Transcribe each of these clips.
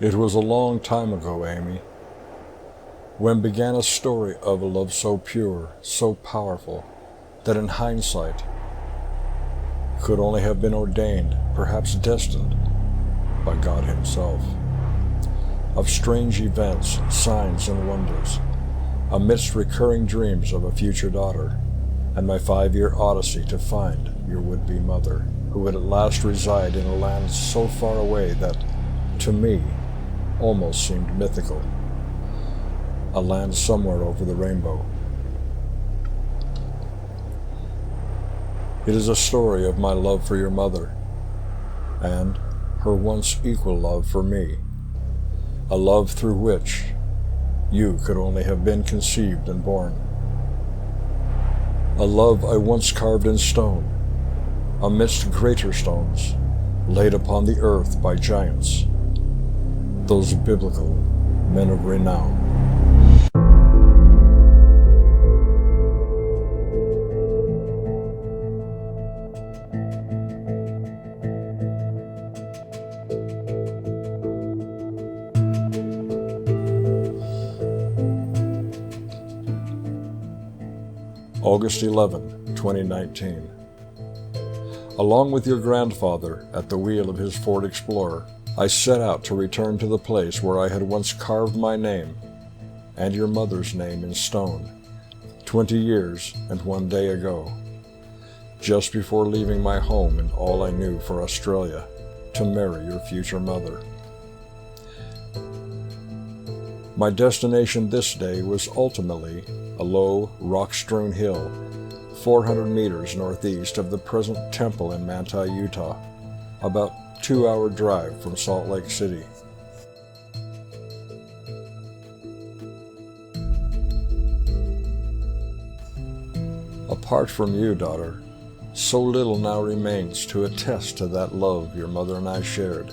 It was a long time ago, Amy, when began a story of a love so pure, so powerful, that in hindsight could only have been ordained, perhaps destined, by God Himself. Of strange events, signs, and wonders, amidst recurring dreams of a future daughter, and my 5-year odyssey to find your would-be mother, who would at last reside in a land so far away that, to me, almost seemed mythical. A land somewhere over the rainbow. It is a story of my love for your mother, and her once equal love for me, a love through which you could only have been conceived and born. A love I once carved in stone, amidst greater stones, laid upon the earth by giants, those biblical men of renown. August 11, 2019. Along with your grandfather at the wheel of his Ford Explorer, I set out to return to the place where I had once carved my name and your mother's name in stone, 20 years and 1 day ago, just before leaving my home and all I knew for Australia to marry your future mother. My destination this day was ultimately a low, rock-strewn hill 400 meters northeast of the present temple in Manti, Utah, about 2-hour drive from Salt Lake City. Apart from you, daughter, so little now remains to attest to that love your mother and I shared,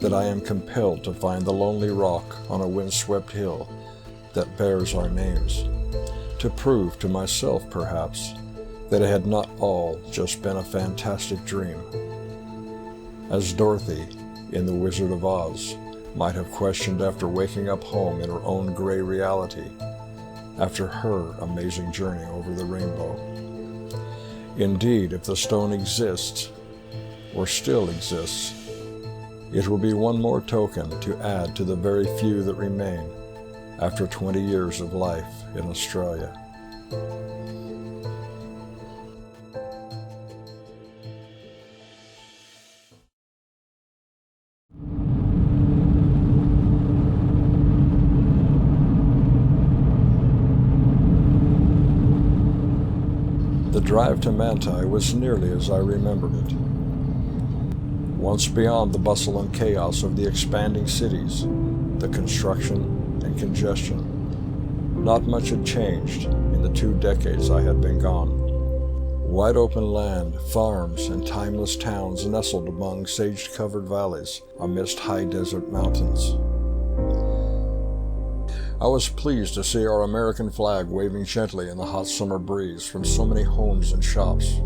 that I am compelled to find the lonely rock on a windswept hill that bears our names, to prove to myself, perhaps, that it had not all just been a fantastic dream. As Dorothy, in The Wizard of Oz, might have questioned after waking up home in her own gray reality, after her amazing journey over the rainbow. Indeed, if the stone exists, or still exists, it will be one more token to add to the very few that remain after 20 years of life in Australia. The drive to Manti was nearly as I remembered it. Once beyond the bustle and chaos of the expanding cities, the construction and congestion, not much had changed in the 2 decades I had been gone. Wide open land, farms, and timeless towns nestled among sage-covered valleys amidst high desert mountains. I was pleased to see our American flag waving gently in the hot summer breeze from so many homes and shops.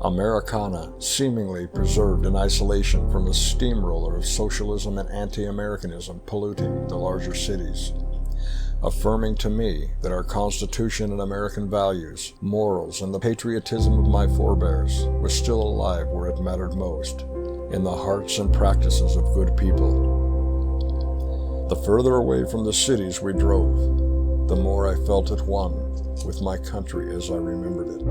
Americana seemingly preserved in isolation from the steamroller of socialism and anti-Americanism polluting the larger cities, affirming to me that our Constitution and American values, morals, and the patriotism of my forebears was still alive where it mattered most, in the hearts and practices of good people. The further away from the cities we drove, the more I felt at one with my country as I remembered it.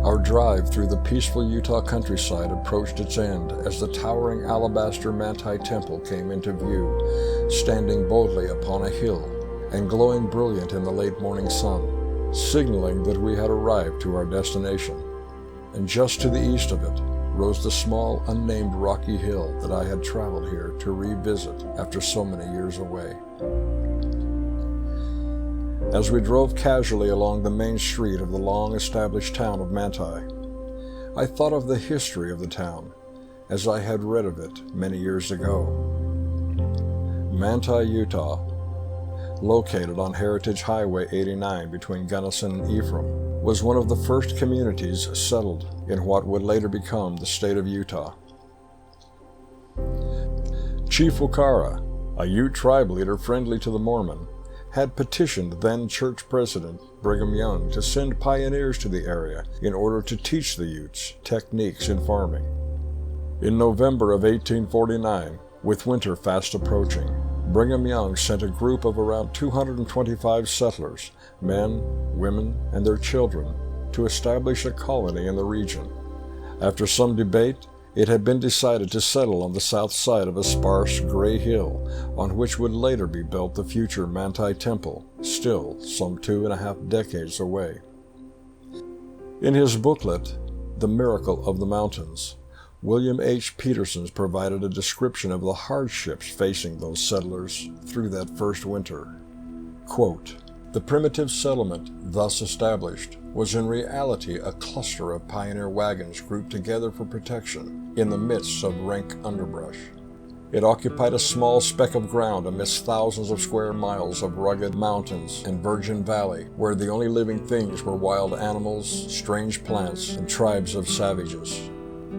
Our drive through the peaceful Utah countryside approached its end as the towering alabaster Manti Temple came into view, standing boldly upon a hill and glowing brilliant in the late morning sun, signaling that we had arrived to our destination. And just to the east of it, rose the small, unnamed rocky hill that I had traveled here to revisit after so many years away. As we drove casually along the main street of the long-established town of Manti, I thought of the history of the town as I had read of it many years ago. Manti, Utah, located on Heritage Highway 89 between Gunnison and Ephraim, was one of the first communities settled in what would later become the state of Utah. Chief Wakara, a Ute tribe leader friendly to the Mormon, had petitioned then church president Brigham Young to send pioneers to the area in order to teach the Utes techniques in farming. In November of 1849, with winter fast approaching, Brigham Young sent a group of around 225 settlers, men, women, and their children, to establish a colony in the region. After some debate, it had been decided to settle on the south side of a sparse gray hill on which would later be built the future Manti Temple, still some 2.5 decades away. In his booklet, The Miracle of the Mountains, William H. Petersons provided a description of the hardships facing those settlers through that first winter. Quote, "The primitive settlement thus established was in reality a cluster of pioneer wagons grouped together for protection in the midst of rank underbrush. It occupied a small speck of ground amidst thousands of square miles of rugged mountains and virgin valley, where the only living things were wild animals, strange plants, and tribes of savages.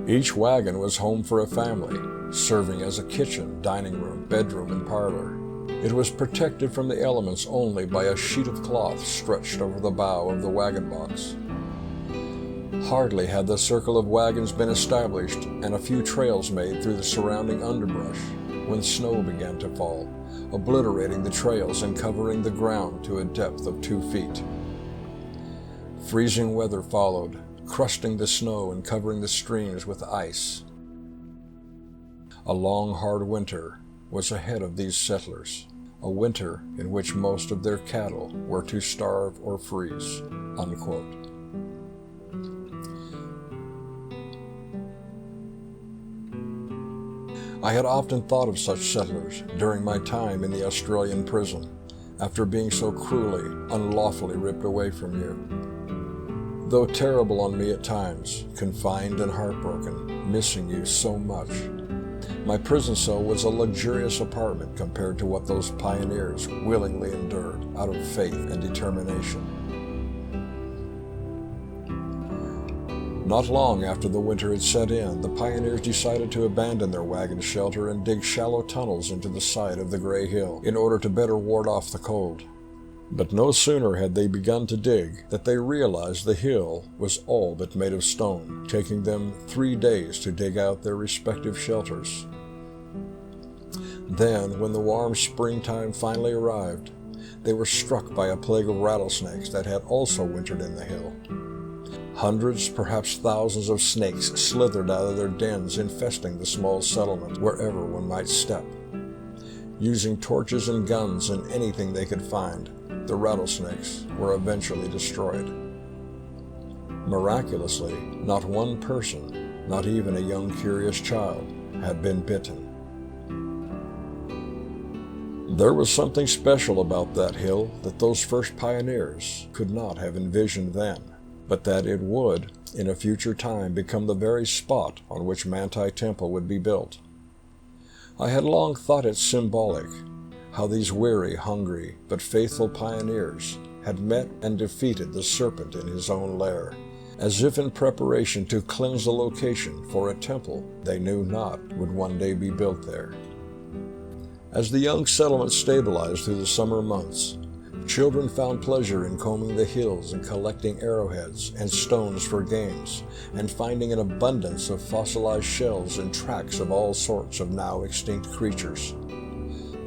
Each wagon was home for a family, serving as a kitchen, dining room, bedroom, and parlor. It was protected from the elements only by a sheet of cloth stretched over the bow of the wagon box. Hardly had the circle of wagons been established and a few trails made through the surrounding underbrush when snow began to fall, obliterating the trails and covering the ground to a depth of 2 feet. Freezing weather followed, crusting the snow and covering the streams with ice. A long, hard winter was ahead of these settlers, a winter in which most of their cattle were to starve or freeze." Unquote. I had often thought of such settlers during my time in the Australian prison, after being so cruelly, unlawfully ripped away from you. Though terrible on me at times, confined and heartbroken, missing you so much, my prison cell was a luxurious apartment compared to what those pioneers willingly endured out of faith and determination. Not long after the winter had set in, the pioneers decided to abandon their wagon shelter and dig shallow tunnels into the side of the gray hill in order to better ward off the cold. But no sooner had they begun to dig than they realized the hill was all but made of stone, taking them 3 days to dig out their respective shelters. Then, when the warm springtime finally arrived, they were struck by a plague of rattlesnakes that had also wintered in the hill. Hundreds, perhaps thousands of snakes slithered out of their dens, infesting the small settlement wherever one might step. Using torches and guns and anything they could find, the rattlesnakes were eventually destroyed. Miraculously, not one person, not even a young curious child, had been bitten. There was something special about that hill that those first pioneers could not have envisioned then, but that it would, in a future time, become the very spot on which Manti Temple would be built. I had long thought it symbolic, how these weary, hungry, but faithful pioneers had met and defeated the serpent in his own lair, as if in preparation to cleanse the location for a temple they knew not would one day be built there. As the young settlement stabilized through the summer months, children found pleasure in combing the hills and collecting arrowheads and stones for games, and finding an abundance of fossilized shells and tracks of all sorts of now extinct creatures.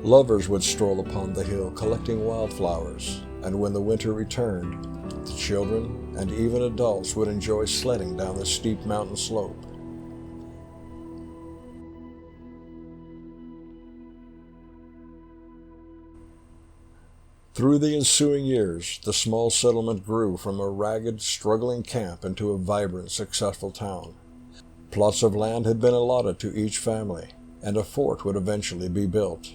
Lovers would stroll upon the hill collecting wildflowers, and when the winter returned, the children and even adults would enjoy sledding down the steep mountain slope. Through the ensuing years, the small settlement grew from a ragged, struggling camp into a vibrant, successful town. Plots of land had been allotted to each family, and a fort would eventually be built.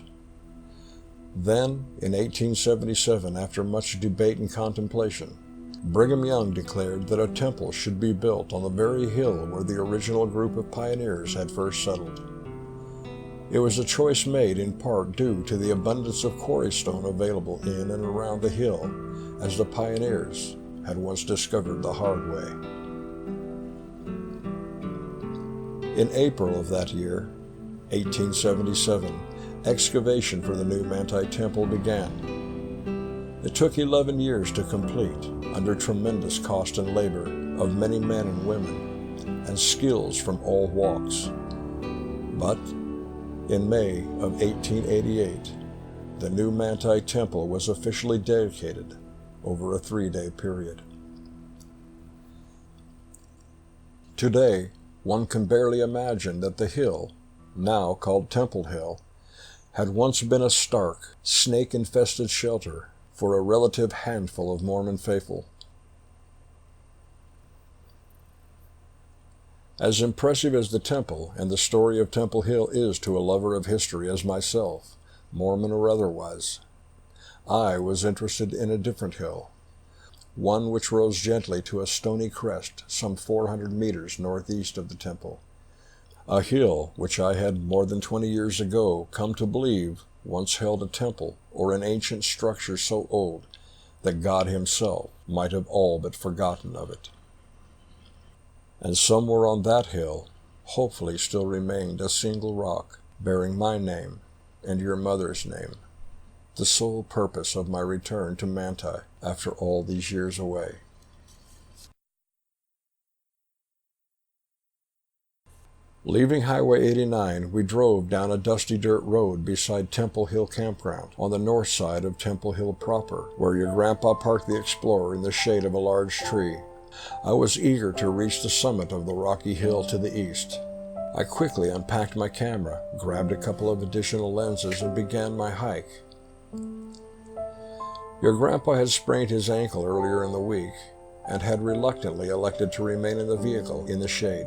Then, in 1877, after much debate and contemplation, Brigham Young declared that a temple should be built on the very hill where the original group of pioneers had first settled. It was a choice made in part due to the abundance of quarry stone available in and around the hill, as the pioneers had once discovered the hard way. In April of that year, 1877, excavation for the new Manti Temple began. It took 11 years to complete, under tremendous cost and labor of many men and women, and skills from all walks. But in May of 1888, the new Manti Temple was officially dedicated over a 3-day period. Today, one can barely imagine that the hill, now called Temple Hill, had once been a stark, snake-infested shelter for a relative handful of Mormon faithful. As impressive as the temple and the story of Temple Hill is to a lover of history as myself, Mormon or otherwise, I was interested in a different hill, one which rose gently to a stony crest some 400 meters northeast of the temple, a hill which I had more than 20 years ago come to believe once held a temple or an ancient structure so old that God himself might have all but forgotten of it. And somewhere on that hill hopefully still remained a single rock bearing my name and your mother's name, the sole purpose of my return to Manti after all these years away. Leaving Highway 89, we drove down a dusty dirt road beside Temple Hill Campground on the north side of Temple Hill proper, where your grandpa parked the Explorer in the shade of a large tree. I was eager to reach the summit of the rocky hill to the east. I quickly unpacked my camera, grabbed a couple of additional lenses, and began my hike. Your grandpa had sprained his ankle earlier in the week and had reluctantly elected to remain in the vehicle in the shade.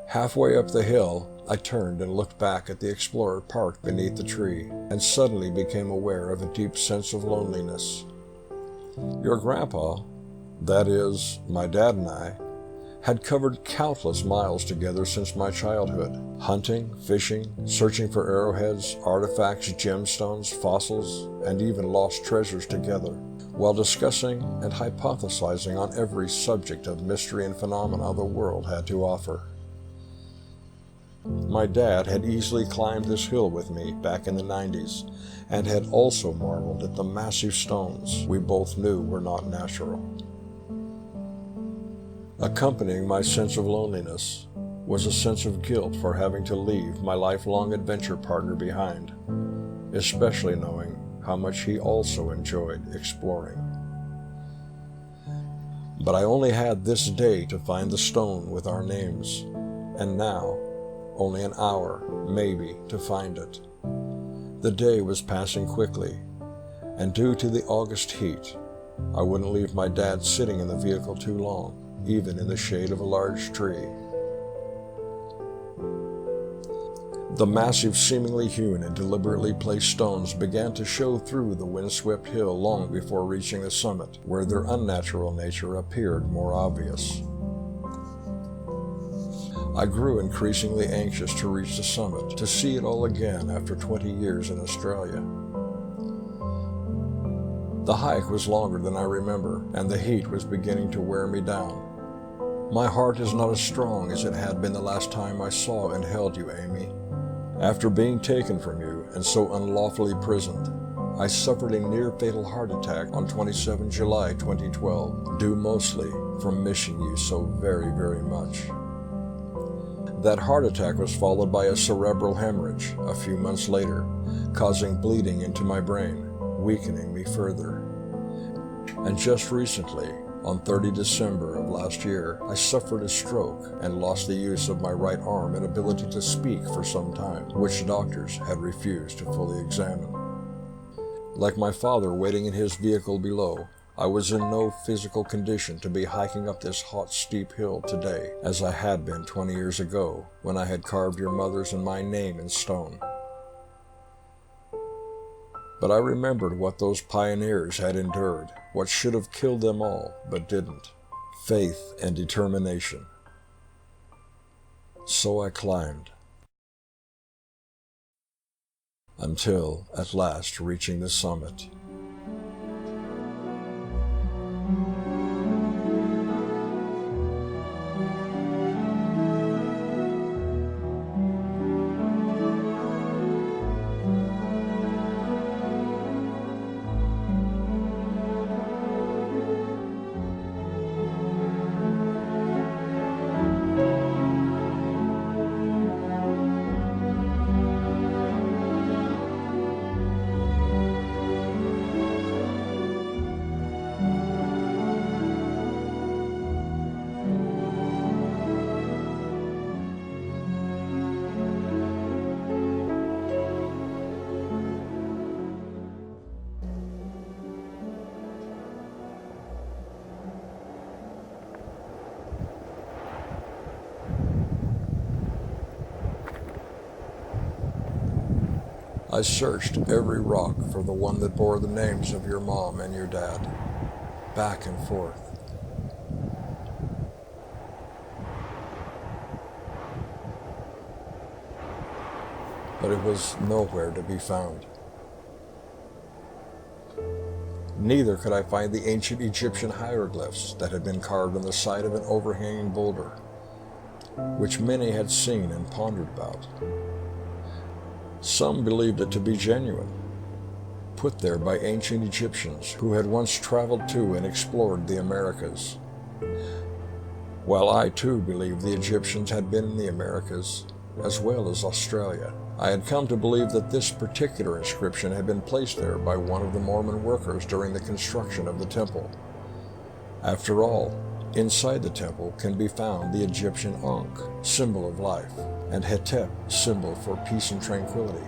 Halfway up the hill, I turned and looked back at the Explorer parked beneath the tree, and suddenly became aware of a deep sense of loneliness. Your grandpa, that is, my dad and I, had covered countless miles together since my childhood, hunting, fishing, searching for arrowheads, artifacts, gemstones, fossils, and even lost treasures together, while discussing and hypothesizing on every subject of mystery and phenomena the world had to offer. My dad had easily climbed this hill with me back in the 90s, and had also marveled at the massive stones we both knew were not natural. Accompanying my sense of loneliness was a sense of guilt for having to leave my lifelong adventure partner behind, especially knowing how much he also enjoyed exploring. But I only had this day to find the stone with our names, and now only an hour, maybe, to find it. The day was passing quickly, and due to the August heat, I wouldn't leave my dad sitting in the vehicle too long, even in the shade of a large tree. The massive, seemingly hewn and deliberately placed stones began to show through the windswept hill long before reaching the summit, where their unnatural nature appeared more obvious. I grew increasingly anxious to reach the summit, to see it all again after 20 years in Australia. The hike was longer than I remember, and the heat was beginning to wear me down. My heart is not as strong as it had been the last time I saw and held you, Amy. After being taken from you and so unlawfully prisoned, I suffered a near-fatal heart attack on 27 July 2012, due mostly from missing you so very, very much. That heart attack was followed by a cerebral hemorrhage a few months later, causing bleeding into my brain, weakening me further. And just recently, on 30 December of last year, I suffered a stroke and lost the use of my right arm and ability to speak for some time, which doctors had refused to fully examine. Like my father waiting in his vehicle below, I was in no physical condition to be hiking up this hot, steep hill today, as I had been 20 years ago when I had carved your mother's and my name in stone. But I remembered what those pioneers had endured, what should have killed them all, but didn't: faith and determination. So I climbed, until, at last, reaching the summit. I searched every rock for the one that bore the names of your mom and your dad, back and forth. But it was nowhere to be found. Neither could I find the ancient Egyptian hieroglyphs that had been carved on the side of an overhanging boulder, which many had seen and pondered about. Some believed it to be genuine, put there by ancient Egyptians who had once traveled to and explored the Americas. While I too believed the Egyptians had been in the Americas, as well as Australia, I had come to believe that this particular inscription had been placed there by one of the Mormon workers during the construction of the temple. After all, inside the temple can be found the Egyptian Ankh, symbol of life, and Hetep, symbol for peace and tranquility.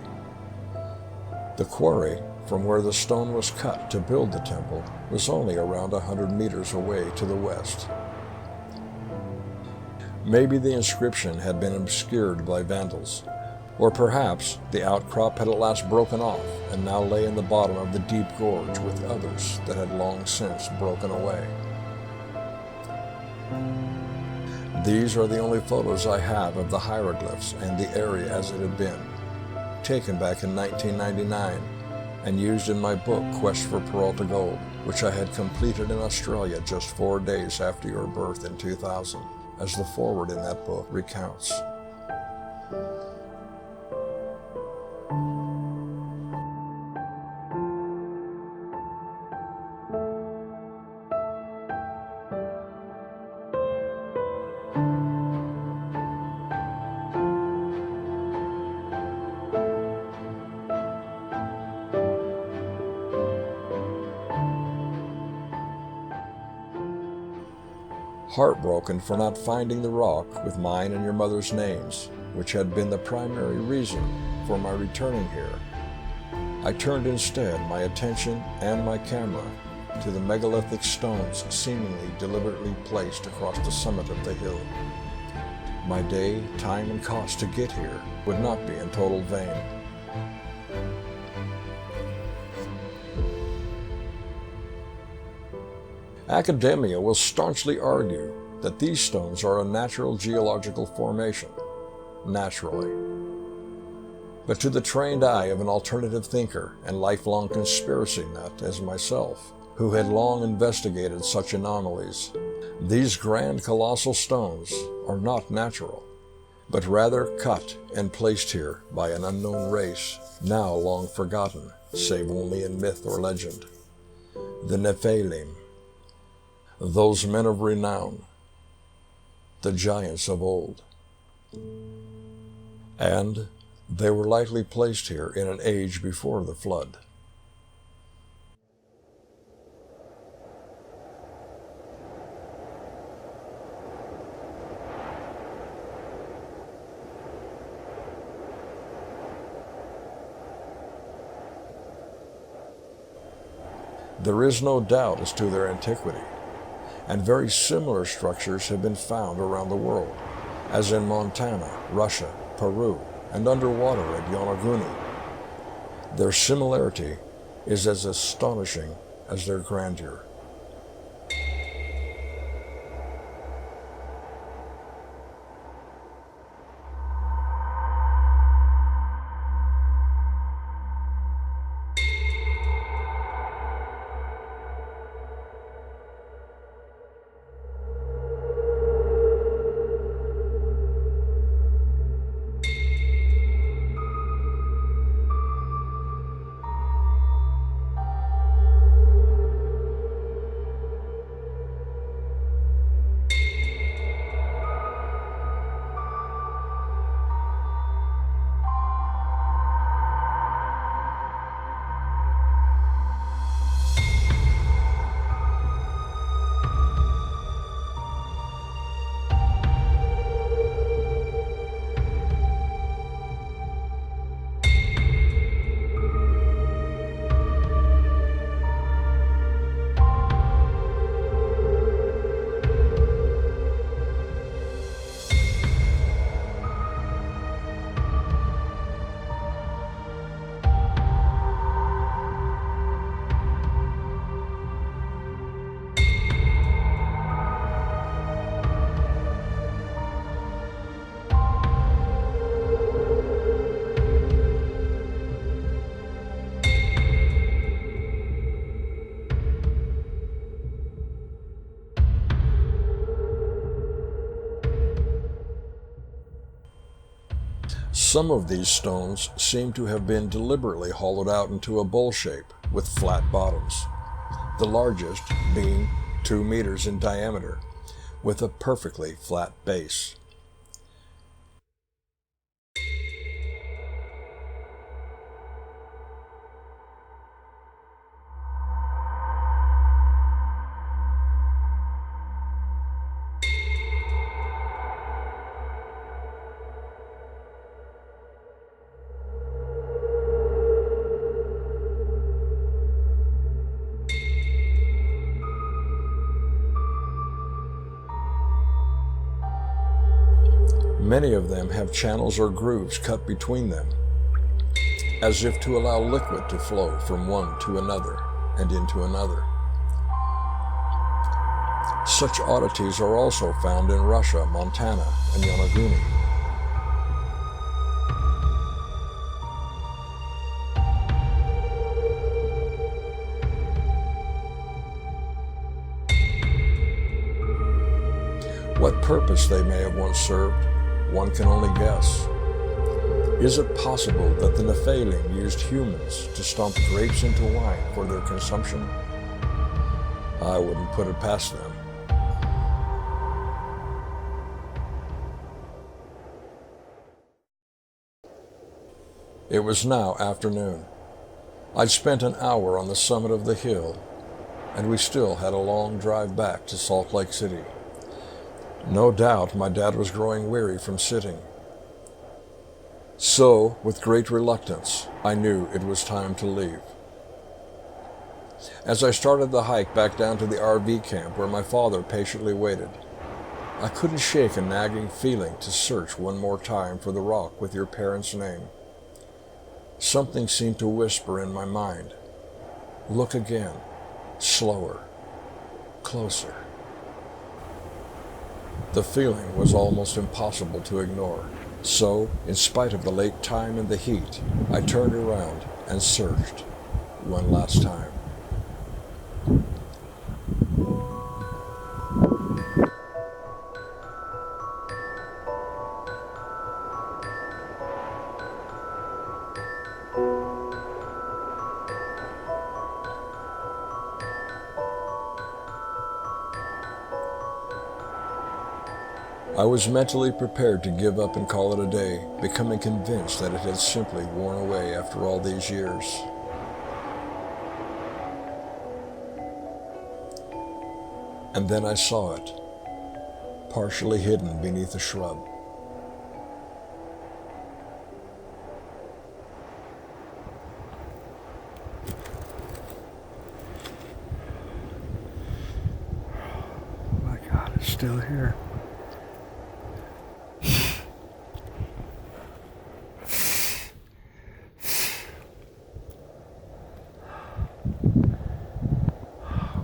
The quarry, from where the stone was cut to build the temple, was only around 100 meters away to the west. Maybe the inscription had been obscured by vandals, or perhaps the outcrop had at last broken off and now lay in the bottom of the deep gorge with others that had long since broken away. These are the only photos I have of the hieroglyphs and the area as it had been, taken back in 1999 and used in my book Quest for Peralta Gold, which I had completed in Australia just 4 days after your birth in 2000, as the foreword in that book recounts. Heartbroken for not finding the rock with mine and your mother's names, which had been the primary reason for my returning here, I turned instead my attention and my camera to the megalithic stones seemingly deliberately placed across the summit of the hill. My day, time, and cost to get here would not be in total vain. Academia will staunchly argue that these stones are a natural geological formation, naturally. But to the trained eye of an alternative thinker and lifelong conspiracy nut as myself, who had long investigated such anomalies, these grand colossal stones are not natural, but rather cut and placed here by an unknown race, now long forgotten, save only in myth or legend. The Nephilim, those men of renown, the giants of old. And they were likely placed here in an age before the flood. There is no doubt as to their antiquity, and very similar structures have been found around the world, as in Montana, Russia, Peru, and underwater at Yonaguni. Their similarity is as astonishing as their grandeur. Some of these stones seem to have been deliberately hollowed out into a bowl shape with flat bottoms, the largest being 2 meters in diameter, with a perfectly flat base. Many of them have channels or grooves cut between them, as if to allow liquid to flow from one to another and into another. Such oddities are also found in Russia, Montana, and Yonaguni. What purpose they may have once served, one can only guess. Is it possible that the Nephilim used humans to stomp grapes into wine for their consumption? I wouldn't put it past them. It was now afternoon. I'd spent an hour on the summit of the hill, and we still had a long drive back to Salt Lake City. No doubt my dad was growing weary from sitting. So, with great reluctance, I knew it was time to leave. As I started the hike back down to the RV camp where my father patiently waited, I couldn't shake a nagging feeling to search one more time for the rock with your parents' name. Something seemed to whisper in my mind, "Look again, slower, closer." The feeling was almost impossible to ignore, so, in spite of the late time and the heat, I turned around and searched one last time. I was mentally prepared to give up and call it a day, becoming convinced that it had simply worn away after all these years. And then I saw it, partially hidden beneath a shrub. still here.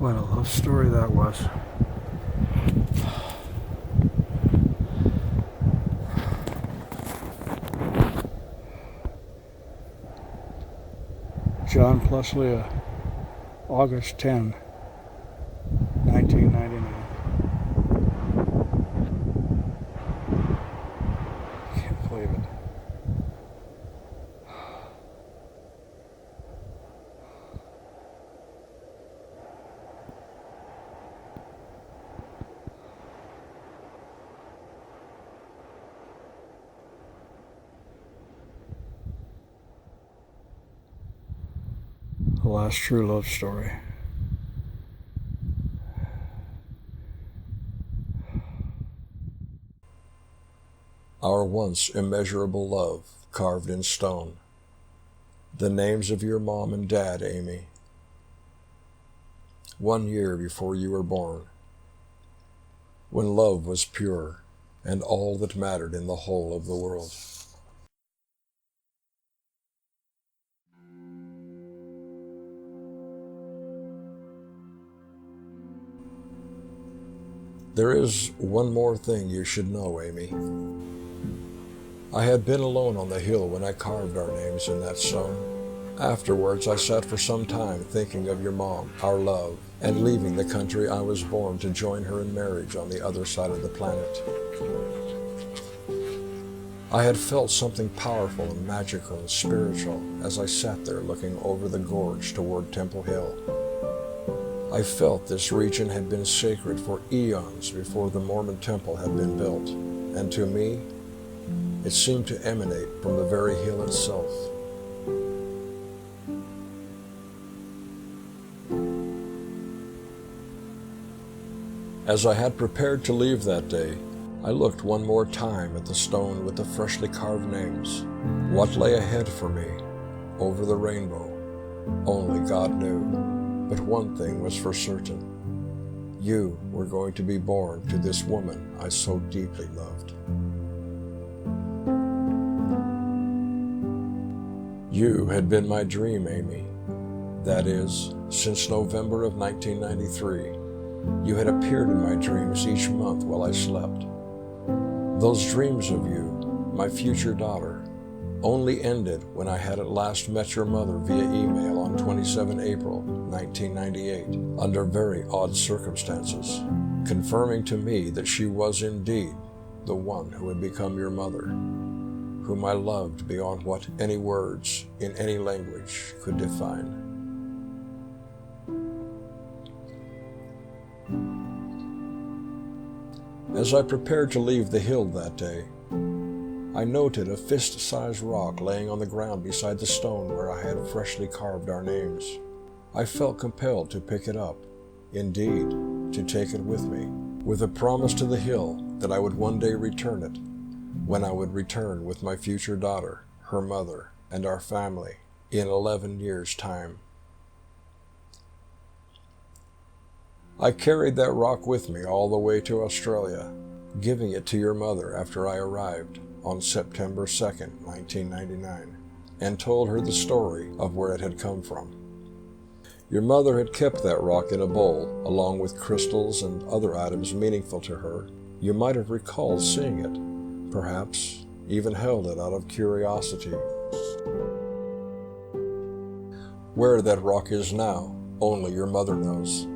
What a love story that was. John plus Leah, August 10, 1999. Can't believe it. The last true love story. Our once immeasurable love carved in stone. The names of your mom and dad, Amy. 1 year before you were born. When love was pure and all that mattered in the whole of the world. There is one more thing you should know, Amy. I had been alone on the hill when I carved our names in that stone. Afterwards, I sat for some time thinking of your mom, our love, and leaving the country I was born to join her in marriage on the other side of the planet. I had felt something powerful and magical and spiritual as I sat there looking over the gorge toward Temple Hill. I felt this region had been sacred for eons before the Mormon temple had been built, and to me, it seemed to emanate from the very hill itself. As I had prepared to leave that day, I looked one more time at the stone with the freshly carved names. What lay ahead for me, over the rainbow, only God knew. But one thing was for certain. You were going to be born to this woman I so deeply loved. You had been my dream, Amy. That is, since November of 1993, you had appeared in my dreams each month while I slept. Those dreams of you, my future daughter, only ended when I had at last met your mother via email on 27 April 1998, under very odd circumstances, confirming to me that she was indeed the one who had become your mother, whom I loved beyond what any words in any language could define. As I prepared to leave the hill that day, I noted a fist-sized rock laying on the ground beside the stone where I had freshly carved our names. I felt compelled to pick it up, indeed, to take it with me, with a promise to the hill that I would one day return it, when I would return with my future daughter, her mother, and our family, in 11 years' time. I carried that rock with me all the way to Australia, giving it to your mother after I arrived on September 2nd, 1999, and told her the story of where it had come from. Your mother had kept that rock in a bowl, along with crystals and other items meaningful to her. You might have recalled seeing it, perhaps even held it out of curiosity. Where that rock is now, only your mother knows.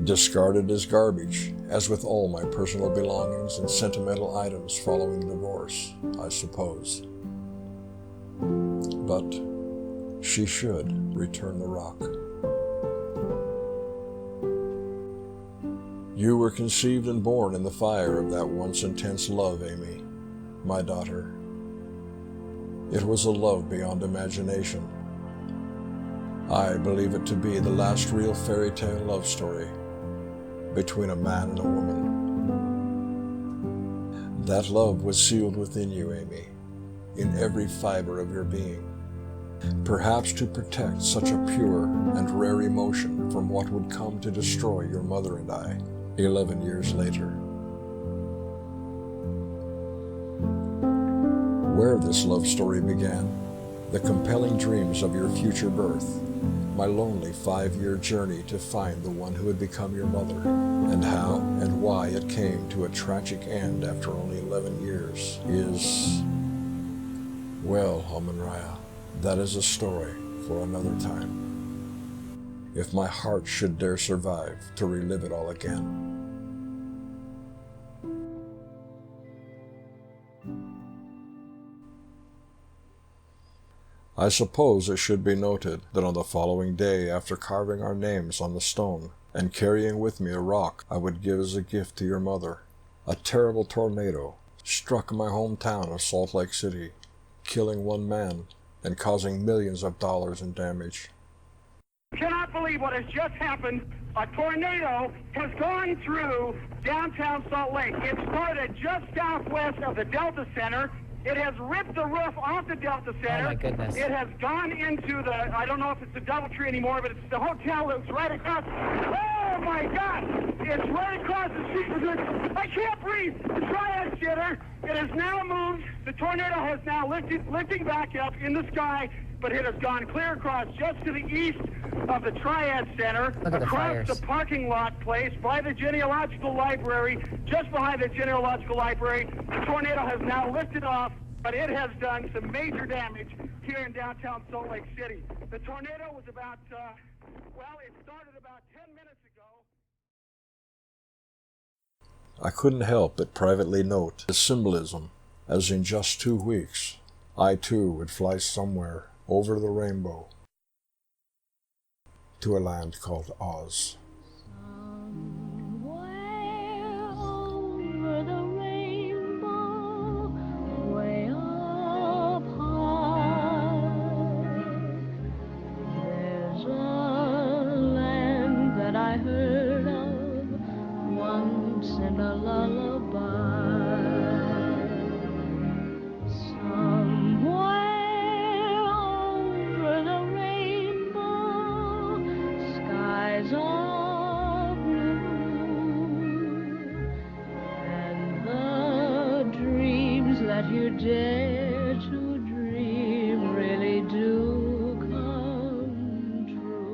Discarded as garbage, as with all my personal belongings and sentimental items following divorce, I suppose. But she should return the rock. You were conceived and born in the fire of that once intense love, Amy, my daughter. It was a love beyond imagination. I believe it to be the last real fairy tale love story between a man and a woman. That love was sealed within you, Amy, in every fiber of your being, perhaps to protect such a pure and rare emotion from what would come to destroy your mother and I 11 years later. where this love story began, the compelling dreams of your future birth, my lonely 5-year journey to find the one who would become your mother, and how and why it came to a tragic end after only 11 years is, well, Amun-Ra, that is a story for another time. If my heart should dare survive to relive it all again. I suppose it should be noted that on the following day, after carving our names on the stone and carrying with me a rock I would give as a gift to your mother, a terrible tornado struck my hometown of Salt Lake City, killing 1 man and causing millions of dollars in damage. I cannot believe what has just happened. A tornado has gone through downtown Salt Lake. It started just southwest of the Delta Center. It has ripped the roof off the Delta Center. Oh my goodness. It has gone into the, I don't know if it's the DoubleTree anymore, but it's the hotel that's right across. Oh my God! It's right across the street. I can't breathe. The Triad Center. It has now moved. The tornado has now lifting back up in the sky, but it has gone clear across just to the east of the Triad Center, across the parking lot place by the Genealogical Library, just behind the Genealogical Library. The tornado has now lifted off, but it has done some major damage here in downtown Salt Lake City. The tornado was about, it started about 10 minutes ago. I couldn't help but privately note the symbolism, as in just 2 weeks, I too would fly somewhere over the rainbow to a land called Oz. Somewhere over the rainbow, way up high, there's a land that I heard of once in a lullaby. Somewhere over the rainbow, skies are blue, and the dreams that you dare to dream really do come true.